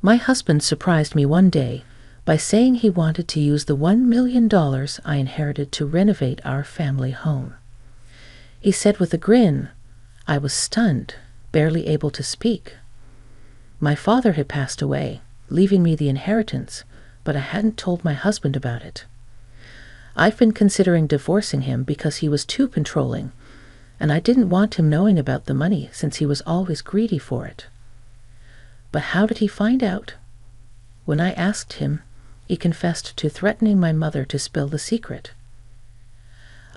My husband surprised me one day by saying he wanted to use the $1 million I inherited to renovate our family home. He said with a grin. I was stunned, barely able to speak. My father had passed away, leaving me the inheritance, but I hadn't told my husband about it. I've been considering divorcing him because he was too controlling, and I didn't want him knowing about the money since he was always greedy for it. But how did he find out? When I asked him, he confessed to threatening my mother to spill the secret.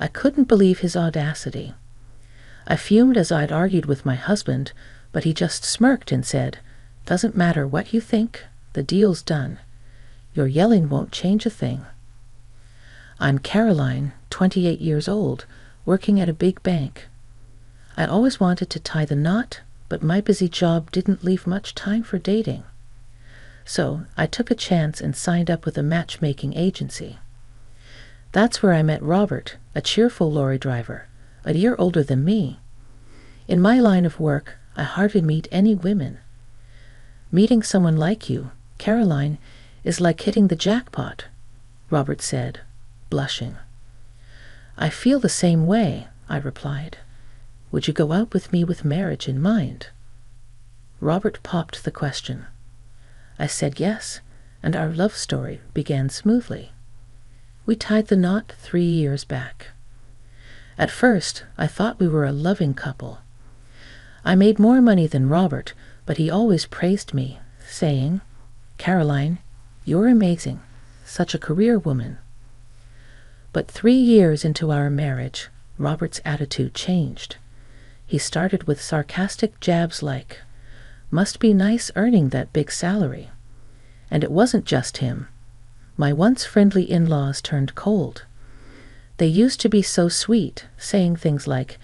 I couldn't believe his audacity. I fumed as I'd argued with my husband, but he just smirked and said, "Doesn't matter what you think, the deal's done. Your yelling won't change a thing." I'm Caroline, 28 years old, working at a big bank. I always wanted to tie the knot, but my busy job didn't leave much time for dating. So I took a chance and signed up with a matchmaking agency. That's where I met Robert, a cheerful lorry driver, a year older than me. In my line of work, I hardly meet any women. Meeting someone like you, Caroline, is like hitting the jackpot, Robert said, blushing. I feel the same way, I replied. Would you go out with me with marriage in mind? Robert popped the question. I said yes, and our love story began smoothly. We tied the knot 3 years back. At first, I thought we were a loving couple. I made more money than Robert, but he always praised me, saying, "Caroline, you're amazing, such a career woman." But 3 years into our marriage, Robert's attitude changed. He started with sarcastic jabs like, "Must be nice earning that big salary." And it wasn't just him. My once friendly in-laws turned cold. They used to be so sweet, saying things like,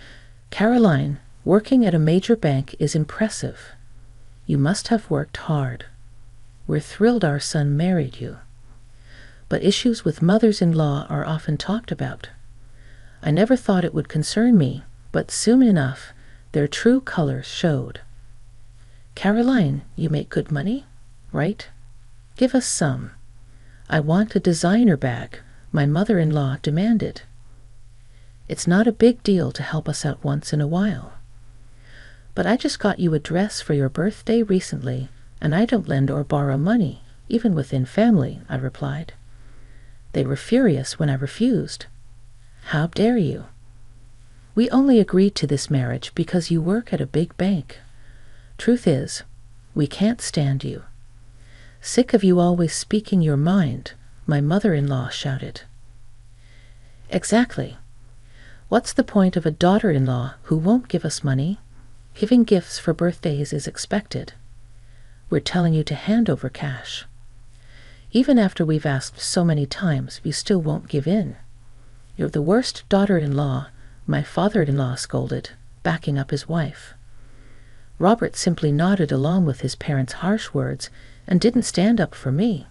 "Caroline, working at a major bank is impressive. You must have worked hard. We're thrilled our son married you." But issues with mothers-in-law are often talked about. I never thought it would concern me, but soon enough, their true colors showed. "Caroline, you make good money, right? Give us some. I want a designer bag," my mother-in-law demanded. "It's not a big deal to help us out once in a while." "But I just got you a dress for your birthday recently, and I don't lend or borrow money, even within family," I replied. They were furious when I refused. "How dare you? We only agreed to this marriage because you work at a big bank. Truth is, we can't stand you." "Sick of you always speaking your mind," my mother-in-law shouted. Exactly. What's the point of a daughter-in-law who won't give us money? Giving gifts for birthdays is expected. We're telling you to hand over cash. Even after we've asked so many times, you still won't give in. You're the worst daughter-in-law, my father-in-law scolded, backing up his wife. Robert simply nodded along with his parents' harsh words and didn't stand up for me.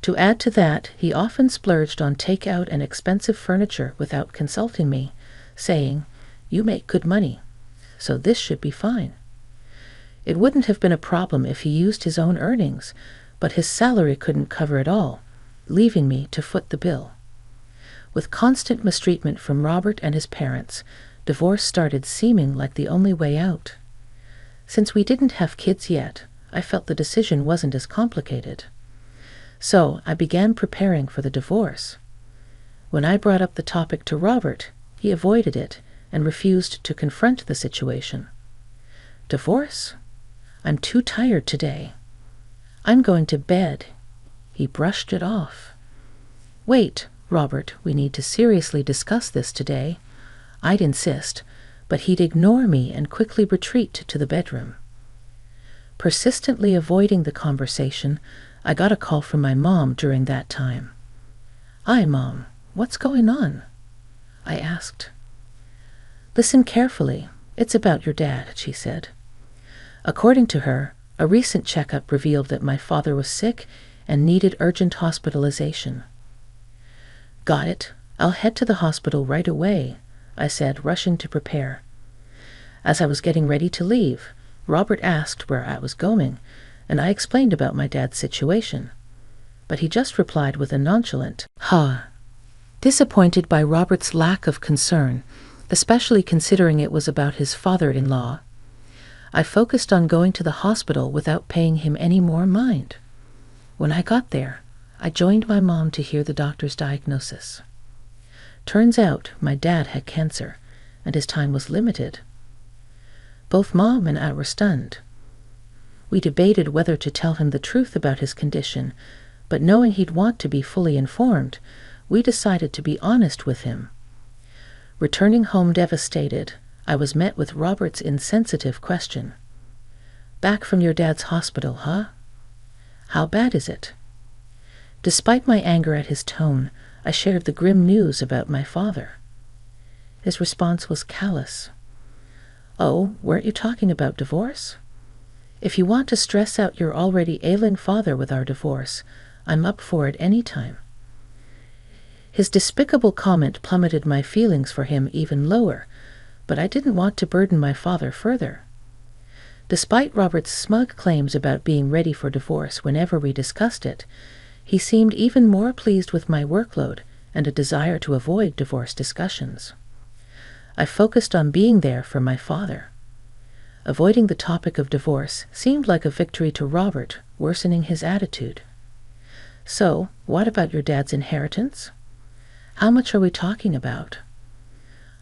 To add to that, he often splurged on takeout and expensive furniture without consulting me, saying, "You make good money, so this should be fine." It wouldn't have been a problem if he used his own earnings, but his salary couldn't cover it all, leaving me to foot the bill. With constant mistreatment from Robert and his parents, divorce started seeming like the only way out. Since we didn't have kids yet, I felt the decision wasn't as complicated. So I began preparing for the divorce. When I brought up the topic to Robert, he avoided it and refused to confront the situation. "Divorce? I'm too tired today. I'm going to bed." He brushed it off. "Wait, Robert, we need to seriously discuss this today." I'd insist, but he'd ignore me and quickly retreat to the bedroom. Persistently avoiding the conversation, I got a call from my mom during that time. "Hi, Mom. What's going on?" I asked. "Listen carefully. It's about your dad," she said. According to her, a recent checkup revealed that my father was sick and needed urgent hospitalization. "Got it. I'll head to the hospital right away," I said, rushing to prepare. As I was getting ready to leave, Robert asked where I was going, and I explained about my dad's situation. But he just replied with a nonchalant, "Ha." Disappointed by Robert's lack of concern, especially considering it was about his father-in-law, I focused on going to the hospital without paying him any more mind. When I got there, I joined my mom to hear the doctor's diagnosis. Turns out my dad had cancer, and his time was limited. Both Mom and I were stunned. We debated whether to tell him the truth about his condition, but knowing he'd want to be fully informed, we decided to be honest with him. Returning home devastated, I was met with Robert's insensitive question. "Back from your dad's hospital, huh? How bad is it?" Despite my anger at his tone, I shared the grim news about my father. His response was callous. "Oh, weren't you talking about divorce? If you want to stress out your already ailing father with our divorce, I'm up for it any time." His despicable comment plummeted my feelings for him even lower, but I didn't want to burden my father further. Despite Robert's smug claims about being ready for divorce whenever we discussed it, he seemed even more pleased with my workload and a desire to avoid divorce discussions. I focused on being there for my father. Avoiding the topic of divorce seemed like a victory to Robert, worsening his attitude. "So, what about your dad's inheritance? How much are we talking about?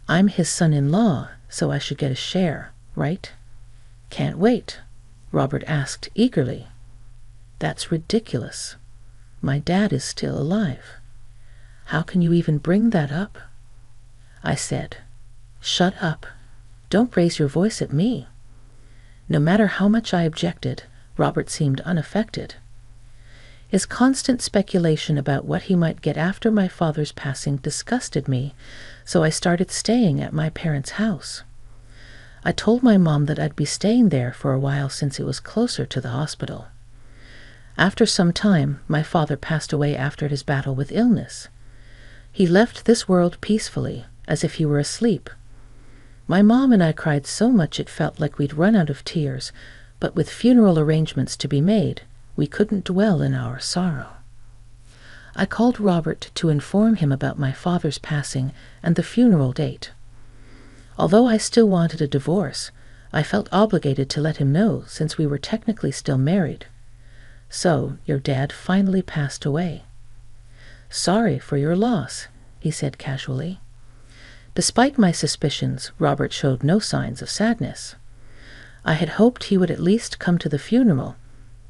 I'm his son-in-law, so I should get a share, right?" "Can't wait," Robert asked eagerly. "That's ridiculous. My dad is still alive. How can you even bring that up?" I said, "Shut up. Don't raise your voice at me." No matter how much I objected, Robert seemed unaffected. His constant speculation about what he might get after my father's passing disgusted me, so I started staying at my parents' house. I told my mom that I'd be staying there for a while since it was closer to the hospital. After some time, my father passed away after his battle with illness. He left this world peacefully, as if he were asleep. My mom and I cried so much it felt like we'd run out of tears, but with funeral arrangements to be made, we couldn't dwell in our sorrow. I called Robert to inform him about my father's passing and the funeral date. Although I still wanted a divorce, I felt obligated to let him know since we were technically still married. "So, your dad finally passed away. Sorry for your loss," he said casually. Despite my suspicions, Robert showed no signs of sadness. I had hoped he would at least come to the funeral,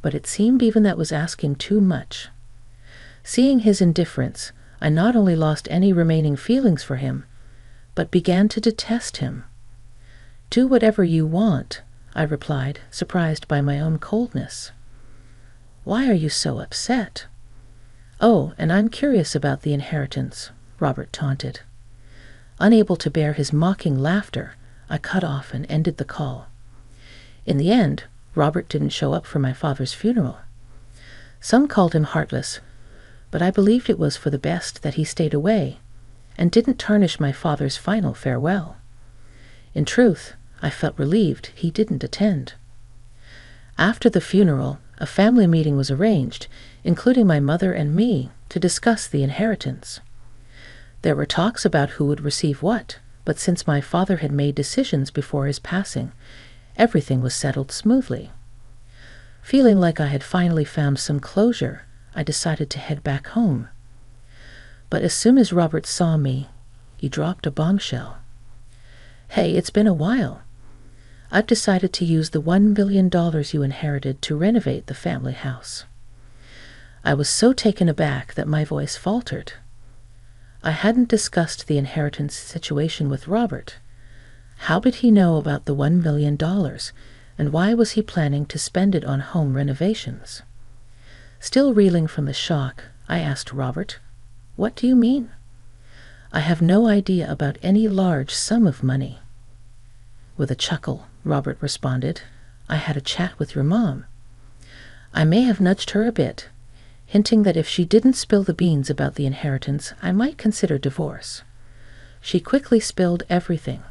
but it seemed even that was asking too much. Seeing his indifference, I not only lost any remaining feelings for him, but began to detest him. "Do whatever you want," I replied, surprised by my own coldness. "Why are you so upset?" "Oh, and I'm curious about the inheritance," Robert taunted. Unable to bear his mocking laughter, I cut off and ended the call. In the end, Robert didn't show up for my father's funeral. Some called him heartless, but I believed it was for the best that he stayed away and didn't tarnish my father's final farewell. In truth, I felt relieved he didn't attend. After the funeral, a family meeting was arranged, including my mother and me, to discuss the inheritance. There were talks about who would receive what, but since my father had made decisions before his passing, everything was settled smoothly. Feeling like I had finally found some closure, I decided to head back home. But as soon as Robert saw me, he dropped a bombshell. "Hey, it's been a while. I've decided to use the $1 million you inherited to renovate the family house." I was so taken aback that my voice faltered. I hadn't discussed the inheritance situation with Robert. How did he know about the $1 million, and why was he planning to spend it on home renovations? Still reeling from the shock, I asked Robert, "What do you mean?" "I have no idea about any large sum of money." With a chuckle, Robert responded, "I had a chat with your mom. I may have nudged her a bit, hinting that if she didn't spill the beans about the inheritance, I might consider divorce. She quickly spilled everything.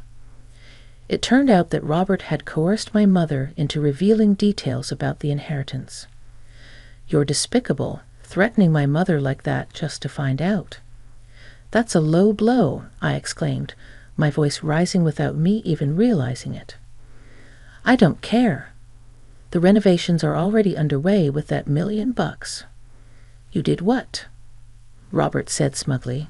It turned out that Robert had coerced my mother into revealing details about the inheritance. "You're despicable, threatening my mother like that just to find out." "That's a low blow," I exclaimed, my voice rising without me even realizing it. "I don't care. The renovations are already underway with that $1,000,000. "You did what?" Robert said smugly.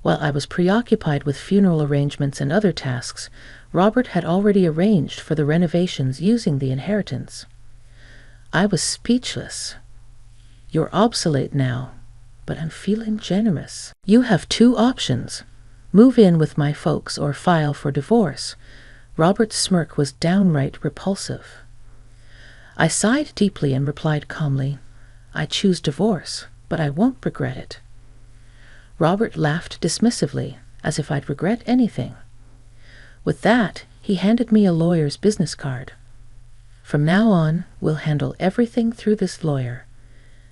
While I was preoccupied with funeral arrangements and other tasks, Robert had already arranged for the renovations using the inheritance. I was speechless. "You're obsolete now, but I'm feeling generous. You have two options. Move in with my folks or file for divorce." Robert's smirk was downright repulsive. I sighed deeply and replied calmly, "I choose divorce, but I won't regret it." Robert laughed dismissively, as if I'd regret anything. With that, he handed me a lawyer's business card. "From now on, we'll handle everything through this lawyer.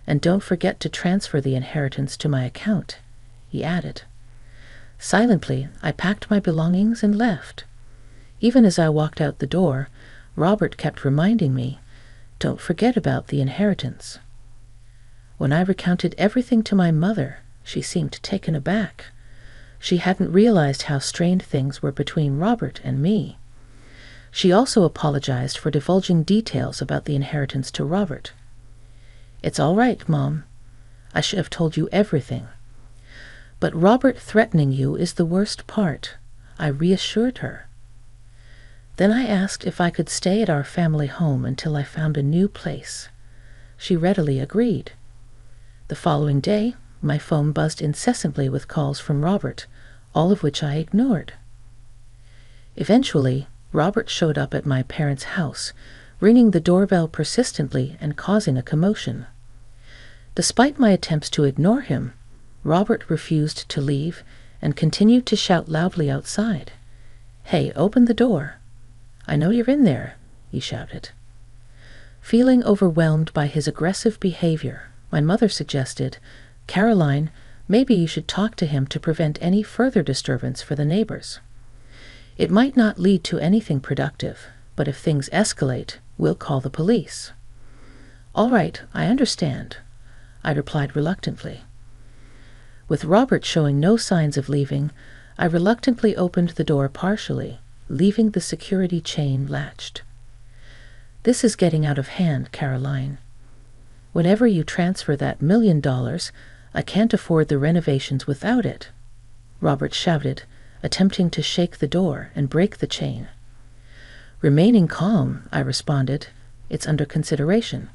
And don't forget to transfer the inheritance to my account," he added. Silently, I packed my belongings and left. Even as I walked out the door, Robert kept reminding me, "Don't forget about the inheritance." When I recounted everything to my mother, she seemed taken aback. She hadn't realized how strained things were between Robert and me. She also apologized for divulging details about the inheritance to Robert. "It's all right, Mom. I should have told you everything. But Robert threatening you is the worst part," I reassured her. Then I asked if I could stay at our family home until I found a new place. She readily agreed. The following day, my phone buzzed incessantly with calls from Robert, all of which I ignored. Eventually, Robert showed up at my parents' house, ringing the doorbell persistently and causing a commotion. Despite my attempts to ignore him, Robert refused to leave and continued to shout loudly outside. "Hey, open the door. I know you're in there," he shouted. Feeling overwhelmed by his aggressive behavior, my mother suggested, "Caroline, maybe you should talk to him to prevent any further disturbance for the neighbors. It might not lead to anything productive, but if things escalate, we'll call the police." "All right, I understand," I replied reluctantly. With Robert showing no signs of leaving, I reluctantly opened the door partially, leaving the security chain latched. "This is getting out of hand, Caroline. Whenever you transfer that $1,000,000, I can't afford the renovations without it," Robert shouted, attempting to shake the door and break the chain. Remaining calm, I responded, "It's under consideration."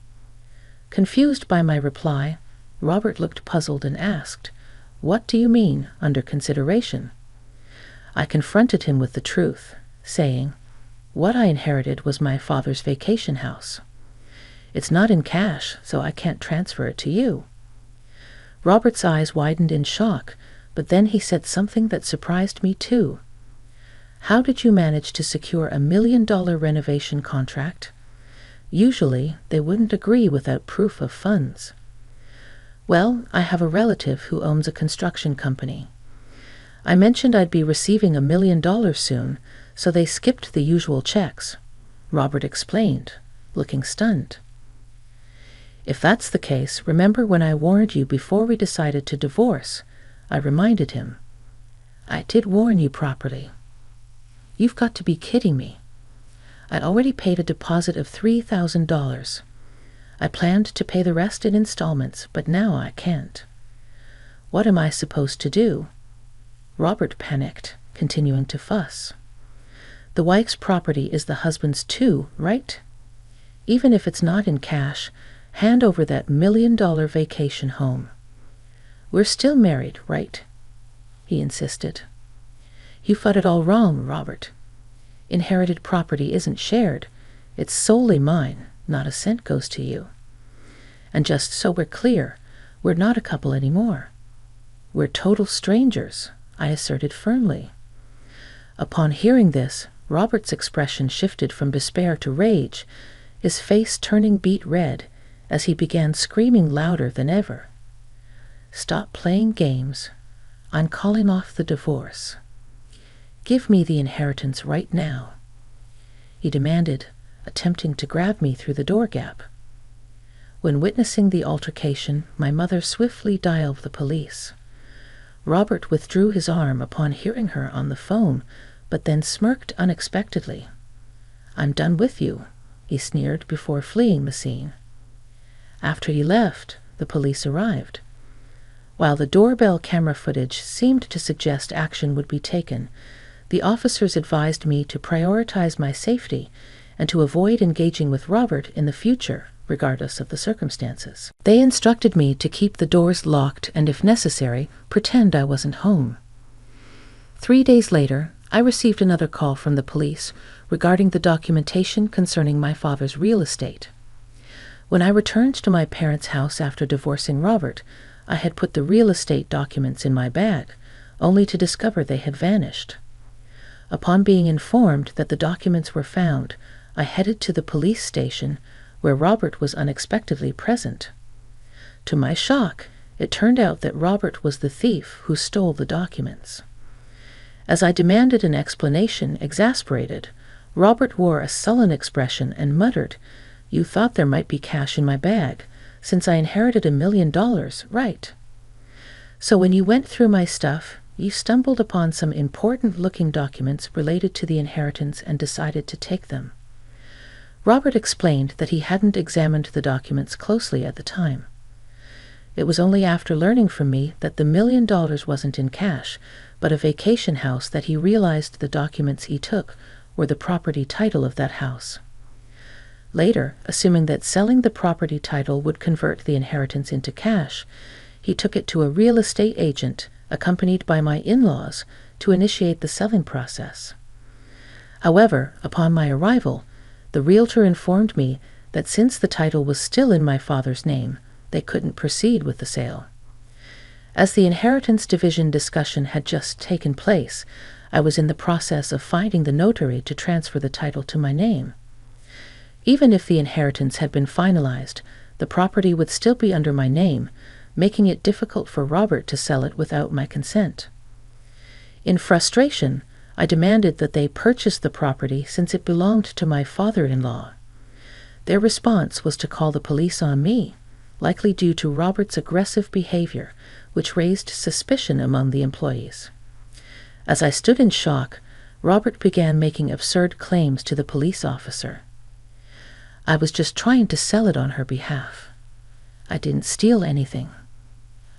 Confused by my reply, Robert looked puzzled and asked, "What do you mean, under consideration?" I confronted him with the truth, saying, "What I inherited was my father's vacation house. It's not in cash, so I can't transfer it to you." Robert's eyes widened in shock, but then he said something that surprised me too. "How did you manage to secure a $1,000,000 renovation contract? Usually, they wouldn't agree without proof of funds." "Well, I have a relative who owns a construction company. I mentioned I'd be receiving $1,000,000 soon, so they skipped the usual checks," Robert explained, looking stunned. "If that's the case, remember when I warned you before we decided to divorce," I reminded him. "I did warn you properly." "You've got to be kidding me. I'd already paid a deposit of $3,000. I planned to pay the rest in installments, but now I can't. What am I supposed to do?" Robert panicked, continuing to fuss. "The wife's property is the husband's too, right? Even if it's not in cash, hand over that $1,000,000 vacation home. We're still married, right?" he insisted. "You've got it all wrong, Robert. Inherited property isn't shared. It's solely mine. Not a cent goes to you. And just so we're clear, we're not a couple anymore. We're total strangers," I asserted firmly. Upon hearing this, Robert's expression shifted from despair to rage, his face turning beet red as he began screaming louder than ever. "Stop playing games. I'm calling off the divorce. Give me the inheritance right now," he demanded, attempting to grab me through the door gap. When witnessing the altercation, my mother swiftly dialed the police. Robert withdrew his arm upon hearing her on the phone, but then smirked unexpectedly. "I'm done with you," he sneered before fleeing the scene. After he left, the police arrived. While the doorbell camera footage seemed to suggest action would be taken, the officers advised me to prioritize my safety and to avoid engaging with Robert in the future, regardless of the circumstances. They instructed me to keep the doors locked and, if necessary, pretend I wasn't home. 3 days later, I received another call from the police regarding the documentation concerning my father's real estate. When I returned to my parents' house after divorcing Robert, I had put the real estate documents in my bag, only to discover they had vanished. Upon being informed that the documents were found, I headed to the police station, where Robert was unexpectedly present. To my shock, it turned out that Robert was the thief who stole the documents. As I demanded an explanation, exasperated, Robert wore a sullen expression and muttered, "You thought there might be cash in my bag, since I inherited $1 million, right? So when you went through my stuff, you stumbled upon some important-looking documents related to the inheritance and decided to take them." Robert explained that he hadn't examined the documents closely at the time. It was only after learning from me that the $1 million wasn't in cash, but a vacation house, that he realized the documents he took were the property title of that house. Later, assuming that selling the property title would convert the inheritance into cash, he took it to a real estate agent, accompanied by my in-laws, to initiate the selling process. However, upon my arrival, the realtor informed me that since the title was still in my father's name, they couldn't proceed with the sale. As the inheritance division discussion had just taken place, I was in the process of finding the notary to transfer the title to my name. Even if the inheritance had been finalized, the property would still be under my name, making it difficult for Robert to sell it without my consent. In frustration, I demanded that they purchase the property since it belonged to my father-in-law. Their response was to call the police on me, likely due to Robert's aggressive behavior, which raised suspicion among the employees. As I stood in shock, Robert began making absurd claims to the police officer. "I was just trying to sell it on her behalf. I didn't steal anything.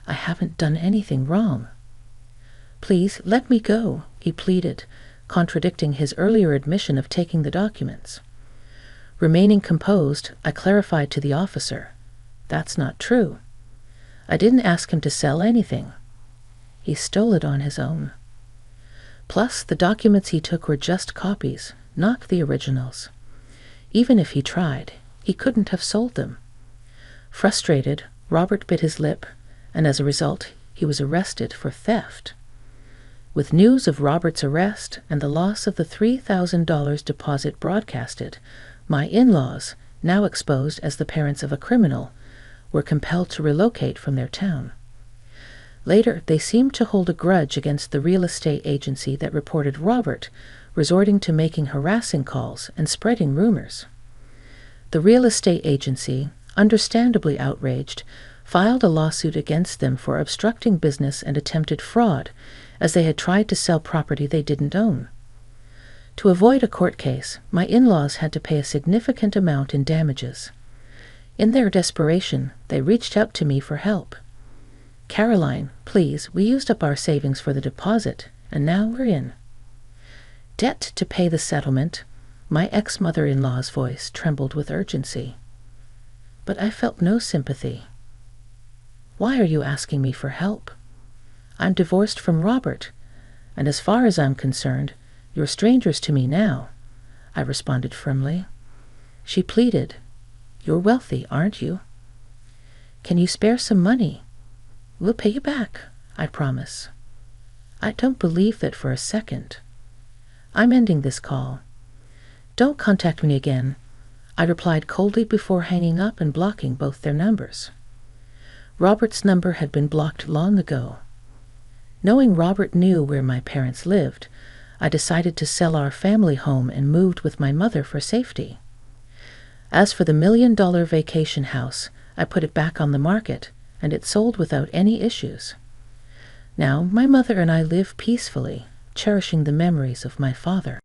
I haven't done anything wrong. Please let me go," he pleaded, contradicting his earlier admission of taking the documents. Remaining composed, I clarified to the officer, "That's not true. I didn't ask him to sell anything. He stole it on his own. Plus, the documents he took were just copies, not the originals. Even if he tried, he couldn't have sold them." Frustrated, Robert bit his lip, and as a result, he was arrested for theft. With news of Robert's arrest and the loss of the $3,000 deposit broadcasted, my in-laws, now exposed as the parents of a criminal, were compelled to relocate from their town. Later, they seemed to hold a grudge against the real estate agency that reported Robert, resorting to making harassing calls and spreading rumors. The real estate agency, understandably outraged, filed a lawsuit against them for obstructing business and attempted fraud, as they had tried to sell property they didn't own. To avoid a court case, my in-laws had to pay a significant amount in damages. In their desperation, they reached out to me for help. "Caroline, please, we used up our savings for the deposit, and now we're in debt to pay the settlement." My ex-mother-in-law's voice trembled with urgency. But I felt no sympathy. "Why are you asking me for help? I'm divorced from Robert, and as far as I'm concerned, you're strangers to me now," I responded firmly. She pleaded, "You're wealthy, aren't you? Can you spare some money? We'll pay you back, I promise." I don't believe that for a second. "I'm ending this call. Don't contact me again," I replied coldly before hanging up and blocking both their numbers. Robert's number had been blocked long ago. Knowing Robert knew where my parents lived, I decided to sell our family home and moved with my mother for safety. As for the $1 million vacation house, I put it back on the market, and it sold without any issues. Now, my mother and I live peacefully, cherishing the memories of my father.